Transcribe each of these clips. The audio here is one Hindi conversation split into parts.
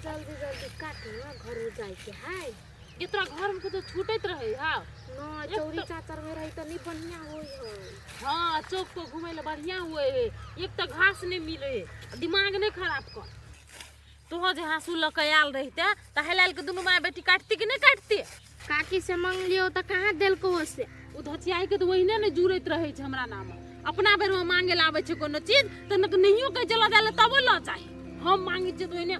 जल्दी जल्दी काटे ना घर हो जाए के है। ये तोरा घर में तो छूटत रहे हां ना चौरी चाचर में रही तो नहीं बढ़िया होई है। हां चौक को घूमे ले बढ़िया हुए है। एक तो घास नहीं मिले दिमाग नहीं खराब कर तो जे हासु लकयाल रहते त हेलाल के दुनु माय बेटी काटती कि नहीं काटती काकी से मांग लियो तो कहां देल को से उ धचियाई के तो वहीने ने जुरत रहे छ हमरा नाम अपना बेर में मांगे लावे छ कोनो चीज त न तो नहियो कह चला देले तब ल चाहि हम मांगे छ तो इने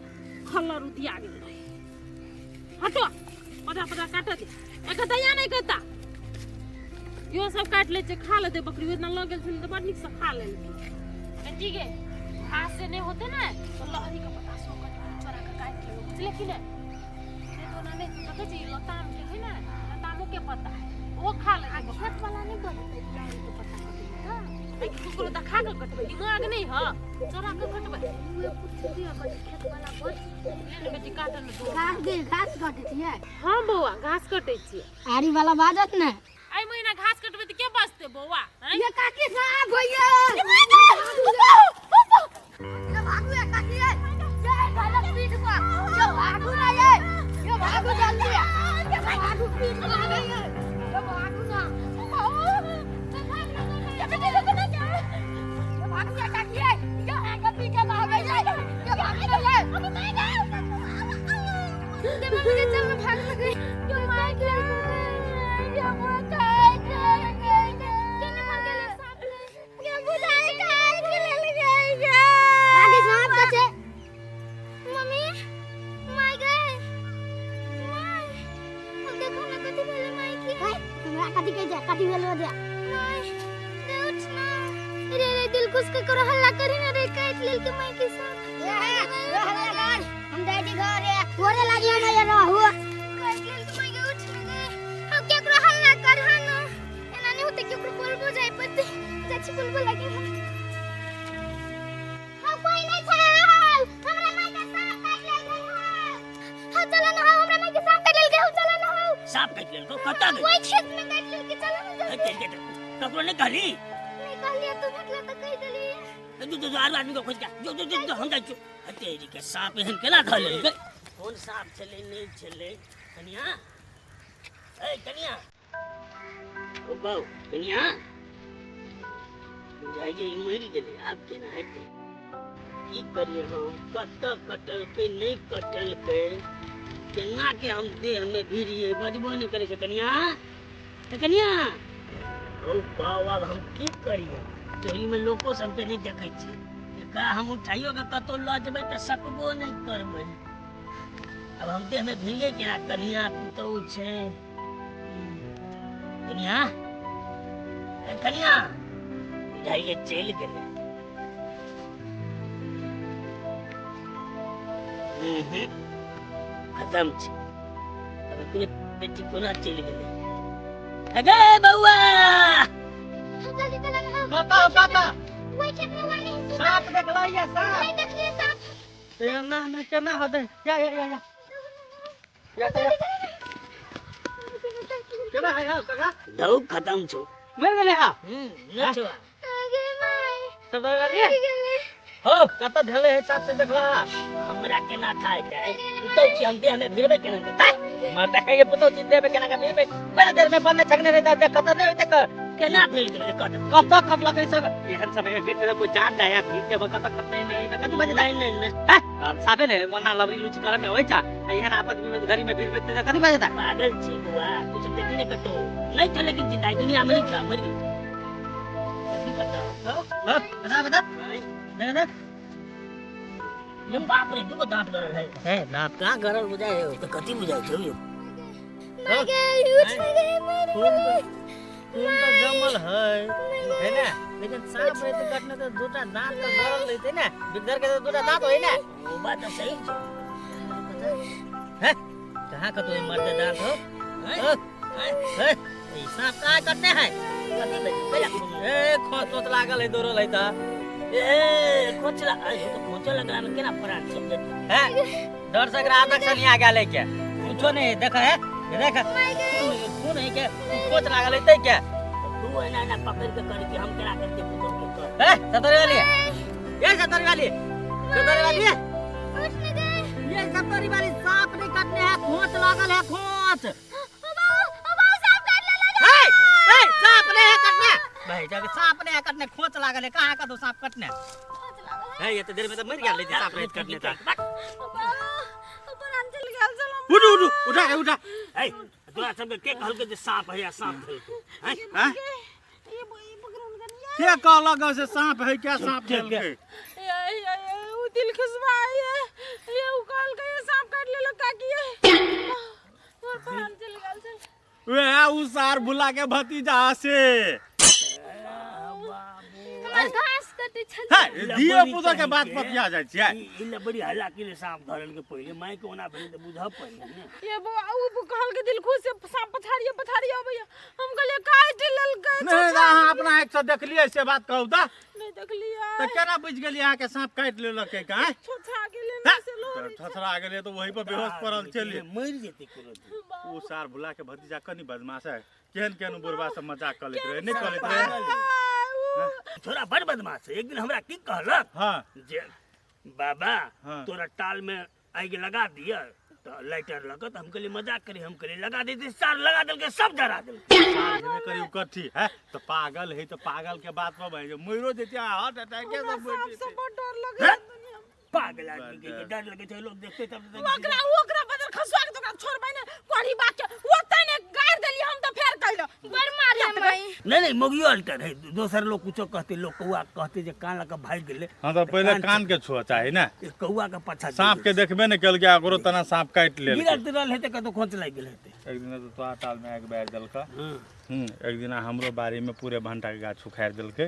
खल्लर उतिया गेल रहे हटो पता पता काट दे एक दया नहीं कहता यो सब काट ले छ खा ले दे बकरी इतना लग गेल छ त बड़ निक से खा ले ठीक है घास से नहीं होते ना तो लहरी का पता सो कट चोरा के काट के बुझले कि नहीं तो ना नहीं पता जी लताम के है ना लतामों के पता है वो खा ले खेत वाला नहीं बोलते लाइन के पता कटे एक कुकुर त खा के कटबे दिमाग नहीं ह चोरा के कटबे वो कुछ दिया खेत वाला बोल ले बेटी काटन तो घास काटे छिए। हां बौआ घास कटै छी आरी वाला बाजत ने आई महीना घास कटबे त के बचते बौआ ये काकी साहब भैया ये भागू ये काकी ये गलत पीठ पर ये भागू ना ये भागू जल्दी ये भागू पीठ पर आ गई ये भागू ना ये बेटे लोग ना क्या ये भागू ये काकी ये आगे पीछे भाग गई ये भागू ना ये अब मैं गया ते मम्मी के चल भाग लगे ये मार के ये मत काटी वेलो दे नहीं दे उठना रे रे दिल कुछ के करो हल्ला करी ना रे काट लेल के माई के साथ ये हल्ला कर हम दादी घर है तोरे लागिया ना ये रहू काट लेल के माई के उठना रे हम क्या करो हल्ला कर हा ना एना नहीं होते के ऊपर बोल जाए पते चाची बुलबुल लगे हम कोई नहीं था हमरा माई के साथ काट लेल गई हो हां चला ना हमरा माई के साथ काट लेल गई हो चला ना सांप काट लेल को कता गई कोई खेत में काट लेल के चला ककरो ने कहली नहीं कहलिए तू भेटला त कह देली जो आर आदमी को खोज के जो हम जाई छु तेरी के सांप एहन केना धल ले कौन सांप चले नहीं चले कनिया ए कनिया ओ बाऊ कनिया जाइए मरी गेले आप केना हटे की करिए हम कटल पे नहीं कटल पे केना के हम दे हमें भीड़िए बजबो नहीं करे से कनिया ओ बाबा हम की करिए तोरी में लोको सब के नहीं देखे छी का हम उठाइयो के कतो ल जेबै त सकबो नहीं करबै अब हम देह में भीगे के कनिया तो छे कनिया जाइए चल गेले खत्म छी अब तू बेटी कोना चल गेले अगे बउआ जल्दी चला ना पापा वही खेत में वाली सांप देखला या सांप नहीं देख लिए सांप ये ना केना होते या केना है काका दौ खत्म छो मर गेले हा न छो आगे माई सब गेले हो कत ढले है साथ से देखला हमरा केना खाए जाए तो छी हम दे हमें भिड़बे केना मार देखे ये पुतो चिते पे केना का भिड़बे बड़ा देर में बनने छगने रहता है कत नहीं होते कर केना भिड़ गेले कत कत लगे सब एहन समय में फिर कोई जान जाया फिर के कत कत नहीं कत बजे नहीं साबे ने मना लवरी लुच कर में होई छा एहन आपत में घर में भिड़बे त कत बजे था पागल छी बुआ कुछ देखी ने कतो नहीं चले कि जिंदा दुनिया में नहीं मर गई बता ना ये बाप रे दुगो दांत गरल है दांत कहां गरल बुझाए हो तो कथि बुझाए छौ यो मर गई उठ गई मर गई खून तो जमल है ना लेकिन सांप रे तो काटने तो दूटा दांत तो गरल रहते ना बिगर के तो दूटा दांत होई ना वो बात तो सही है हैं कहां का तो मर्द दांत हो हैं ए सांप का काटने है ए खोत लागल है दोरो लइता ए कोचला आयो तो कोचला लगा में केना प्राण सब देते हैं डर से ग्राहक तक से नहीं आ गया लेके कुछो नहीं देखा है देख कौन है के कोच लागल है क्या तू है ना पकड़ के कर के हम केना करते पुतो के कर ए सतरे वाली ये सतरे वाली ये उठ गई ये सब तरी वाली सांप नहीं काटने है, खोंच लागल है, खोंच। सांप नहीं है कटने, भाई जाके सांप नहीं है कटने, खोंच लागल है, कहाँ का तो सांप कटने है। ये तो देर में तो मर गया लेते सांप नहीं कटने था। उठ उठ उठा के उठा। ए तोरा सब के कहल के सांप है या सांप है, हैं? क्या कहला ग से सांप है क्या सांप है के? वो दिल खुशबा है, ये उकाल के सांप काट ले का किए। और प्राण चल गया चल। वे उसार भुला के भतीजा से घास कटे छल। दियो पुतो के बात पतिया जाय छै। इले बड़ी हल्ला के ले सांप धरल के पहिले माई के ओना भेल त बुझा पहिले ने। ये वो कहल के दिल खुश से सांप पथारिया भैया हम कहले काट लेल के। नहीं अहाँ अपना आँख से देखलिए से बात कहू त नहीं देखलिए त केना बुझ गेलिए अहाँ के सांप काट लेलक के काहे? छोछा गेले ना से लो। थथरा गेलिए तो वही पर बेहोश पड़ल चलिए। मर जेते कोनो। उसार भुला के भतीजा कनी बदमाश है, केहन केहन बुरबा से मजाक कर लेत रहे, नहीं कर लेत रहे। छोरा बड़ बदमाश है। एक दिन हमरा की कहलक हां जे बाबा हाँ। तोरा टाल में आग लगा दिया तो लाइटर लगत। हम कहली मजाक करी, हम कहली लगा देते, सार लगा देल के सब जरा देल। साझमे करी कथी है तो पागल है, तो पागल के बात पर भाई मरो देते हार्ट अटैक के सब बोल देते। सब डर लगे पागल आदमी के डर लगे थे, लोग देखते तब ओकरा बदल खसवा के तो छोड़ बैने कोड़ी बात के ओतै ने गाड़ देली हम तो फेर कइलो बड़ मारे मई। नहीं मोगियो अल्टर है। दोसर लोग कुछो कहते, लोग कौआ कहते जे कान लगा भाग गेले। हां तो पहले कान के छुआ चाहे ना, कौआ के पाछा सांप के देखबे ने कल गया ओकरो तना सांप काट लेल। गिरत रहल हेते कतो खोंच लाग गेल हेते। एक दिन तो तोरा टाल में आग बैठ देलका। एक दिन हमरो बाड़ी में पूरे भंटा के गाछ उखाड़ देलके,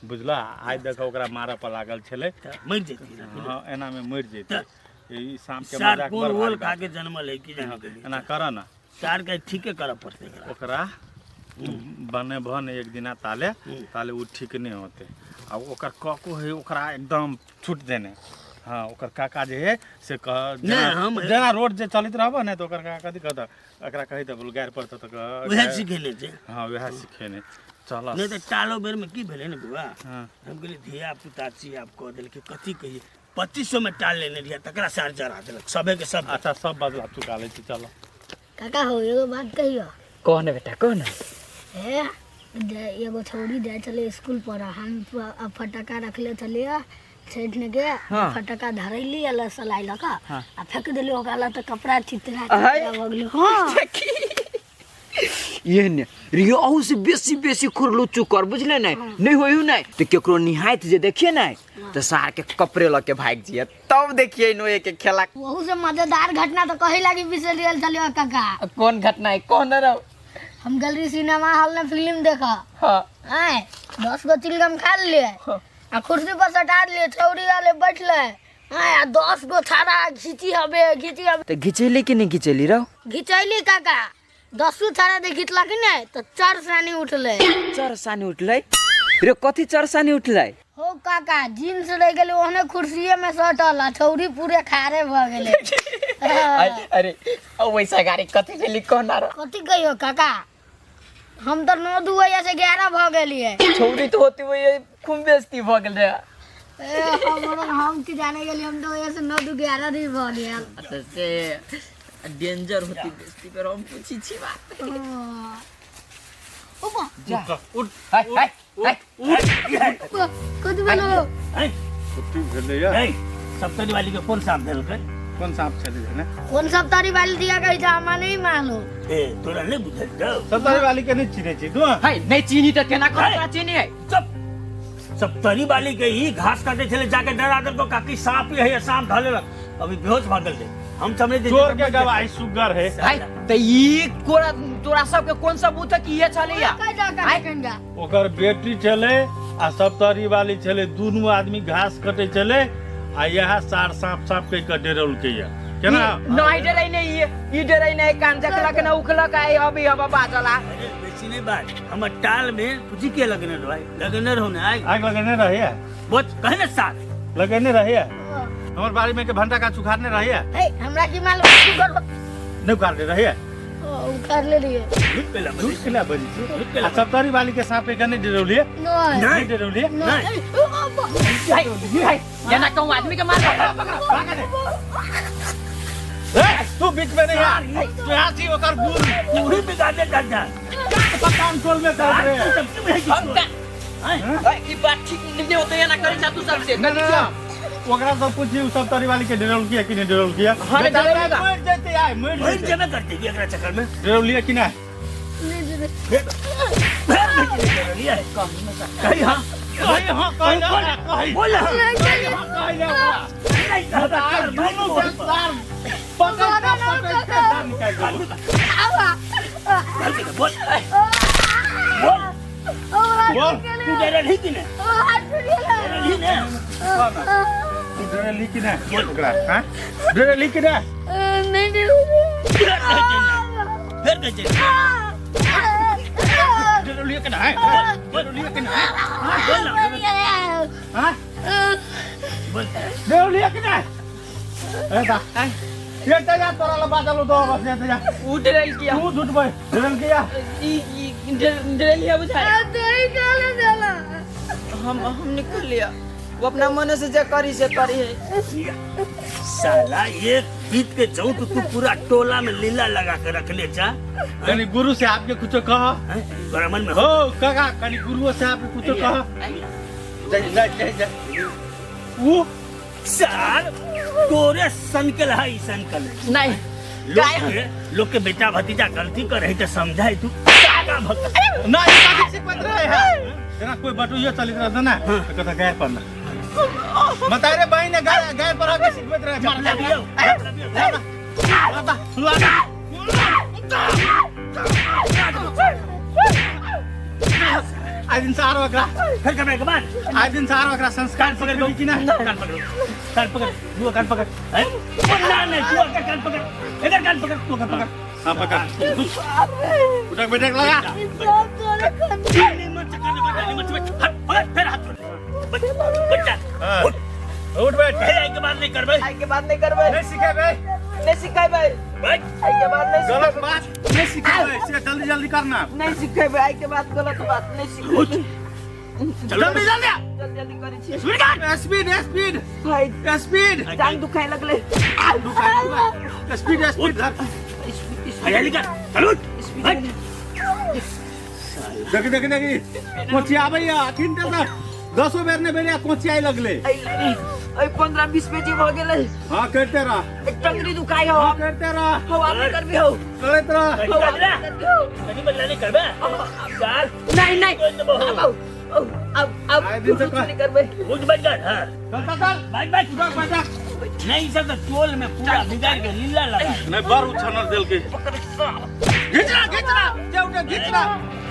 बुझला। आज देखो ओकरा मारे पर लागल छले, मर जेती। हां एना में मर जेते। ई सांप के सार मजाक कोन पर ओल खा के जन्मल है की जाने के लिए। एना कर ना सार के ठीके करब पड़ते ओकरा बने भन एक दिना ताले ताले वो ठीक नहीं होते। अब ओकर काको है ओकरा एकदम छूट देने। हाँ ओकर काका जे है से कह जना रोड जे चलित रहबो ने तो ओकर काका कथि कहता एकरा कहि त गायर पड़त त वह सिखेले छे। हां वह सिखेने चल नहीं तो टालो बेर में की भेले ने बुआ। हां हम कहली धिया पुता छी आप कह देल के कथि कहिए 2500 में टाल लेने रिया तकरा सार जरा देलक सबे के सब। अच्छा सब बदला चुका ले छी। चलो काका हो एगो बात कहियो। कौन है बेटा कौन है? एगो छोड़ी जाए चले स्कूल पर, हम फटका रखले चले सेठ ने के फटका धरैली अल सलाई लका आ फेंक देली ओकरा त कपड़ा चितरा हो गेल। हां ये ने रियो औ से बेसी खुरलू चुकर बुझले नहीं होयु नहीं तो केकरो निहायत जे देखिए नहीं तो सार के कपड़े लके भाग जिए तब देखिए नो एक खेला। बहुत से मजेदार घटना तो कहे लगी बिसरियल चलियो काका। कौन घटना है कौन रहो? हम गली सिनेमा हॉल में फिल्म देखा। हां आए 10 गो चिलगम खा लिए आ कुर्सी पर सटा लिए, छौरी वाले बैठले आए 10 गो छाड़ा घिची हबे तो घिचैली कि नहीं घिचैली रहो? घिचैली काका 10 छाड़ा दे घिचला कि नहीं तो 4 सानी उठले। 4 सानी उठले रे? कथि 4 सानी उठले? हो काका जींस रह गेले ओने कुर्सीए में सटल आ छौरी पूरे खारे भ गेले। अरे वैसा गाड़ी कथि भेली कोन आरो? कथि कहियो काका हम तो 9 दुवैया से 11 भ गेलिए। छौरी तो होती वही खूब बेइज्जती भ गेल रे। हम की जाने गेली हम तो ऐसे 9 दु 11 दिन भ गेल। अच्छा से डेंजर होती बेइज्जती पर हम पूछी छी बात। ओपा जा उठ हाय कथि भेलो? कुट्टी भेले या सप्तरी वाली के कौन सांप देल के? कौन सांप छले है ना? कौन सप्तारी वाली दिया कहि जा हम नहीं मालूम। ए तोरा नहीं बुझल जाओ सतारी वाली के नहीं चिने छी तू? हाय नहीं चीनी तो केना कर चीनी है? चुप। सप्तरी वाली के ही घास काटे चले जाके डरा दल को काकी सांप ही है, ये सांप ढाले लग अभी बेहोश भागल थे। हम समझे चोर के गवाही सुगर है। हाय तो ई कोरा तोरा सब के कौन सबूत है कि ये चले या? कहि जा का कंजा ओकर बेटी चले आ सप्तरी वाली चले, दोनों आदमी घास कटे चले आ यहाँ सार सांप के कटेरल के या केना? नहीं डरै नहीं ई डरै नहीं कान जकला के न उखला का अभी अब बाजला। बेसी नहीं बात हम टाल में कुछ के लगने रहो ना आग लगने रहे है बहुत कहने साथ लगने रहे है हमारे बाड़ी में के भंटा का सुखारने रहे है हे हमरा की मालूम शुगर नहीं उखाड़ने रहे है उखाड़ ले लिए दूध खिला बजी आ सप्तरी वाली के सांप के कने डरौलिए नहीं नहीं डरौलिए हाय हाय ये ना कहूं आदमी के मार दादा कंट्रोल में कर रे ई बात ठीक नहीं होते है ना करी ना तू सबसे ना ओकरा सब पूछी सब तरी वाली के डरल किया कि नहीं डरल किया हां रे डरेगा मर जाते आए मर वही जमा करते कि एकरा चक्कर में डरल लिया कि ना लिया है कहीं हां कहीं बोल दोनों से तार पकड़ तार निकाल बोल बोल तू डरे नहीं कि नहीं डरे तू डरल ली कि ना ओकरा हां डरल ली कि ना फिर कैसे डरल लिया कि ना डरल लिया कि ना बोल ना हां बोल डरल लिया कि ना ए ता ये तया तोरा ला बादल दो बस ये तया उठ रही किया तू झूठ भाई डरल किया ई डरे लिया बुझाया चला हम निकल लिया वो अपना मन से जो करी से करी है साला ये बीत के जाऊं तो तू पूरा टोला में लीला लगा के रख ले जा कनी गुरु से आपके कुछ कहा तोरा मन में हो काका कनी गुरु से आपके कुछ कहा जा वो साल तोरे संकल है संकल नहीं लोग के बेटा भतीजा गलती कर रही तो समझाई तू कागा भक्त ना ये काके से पत्र है तेरा कोई बटुइया चलित रहता ना तो कथा गैर पड़ना बता रे बहन गैर पर आके सिखबत रहे मार लबियो आज दिन सारो एकरा फिर करने के बाद आज दिन सारो एकरा संस्कार पकड़ गई कि ना कान पकड़ो कान पकड़ तू कान पकड़ है ना नहीं तू का कान पकड़ इधर कान पकड़ तू कान पकड़ हां पकड़ उठक बैठक लगा मत फिर हाथ बच्चा उठ बैठ आई के बाद नहीं करबे आई के बात नहीं करबे नहीं सिखे बे नहीं सिखाई भाई बैठ आई के बात नहीं गलत बात नहीं सिखे बे इसे जल्दी जल्दी करना नहीं सिखाई भाई आई के बात गलत बात नहीं सिखाई जल्दी जल्दी जल्दी करी छी स्पीड स्पीड भाई स्पीड जान दुखाए लगले स्पीड स्पीड आया निकल चलो देख देख देख कोची आबै तीन टा 10 बेर ने बेरिया कोची आई लगले आई 15-20 पेजी हो गेले हां करते रह एक टंगरी दुखाई हो हां करते रह हवा में करबी हो करते रह कहीं बदला नहीं करबे चाल नहीं नहीं अब आए दिन से कुछ नहीं करबे मुझ बच गए हां चल बैठ बैठ उठक बैठक नहीं सब तो टोल में पूरा बिगाड़ के लीला लगा नहीं बार उछानर देल के खींचना खींचना जे उठे खींचना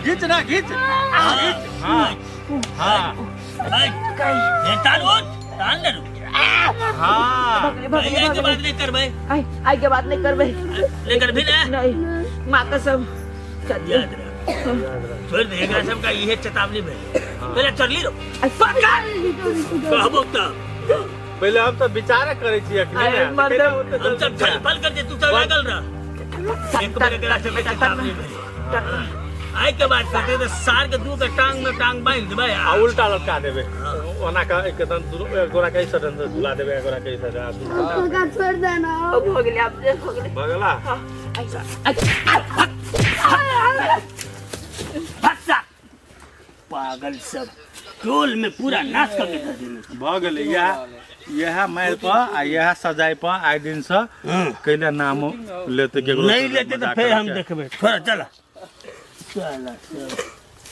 खींचना खींच हां हां बैठ ये ताल उठ ताल दे हां आई के बाद नहीं करबे आई के बात नहीं करबे लेकर भी ना नहीं मां कसम याद रख छोड़ देगा सबका ये चेतावनी में पहले चल ली लो कहबो तब पहले हम तो विचार करे छी हम सब छलफल करते तू सब लागल रह एक बार के रास्ते में चेतावनी में आई के बाद कहते तो सार के दू के टांग में टांग बांध देबे आ उल्टा लटका देबे ओना का एकदम गोरा के सडन से झुला देबे गोरा के सडन छोड़ देना अब हो गेले अब हो गेले बगला बच्चा पागल सब टोल में पूरा नाच करके धर देने भ गेले यह माइल पर आ यह सजाई पर आइ दिन से कैले नाम लेते के नहीं लेते तो फिर हम देखबे थोड़ा चला चला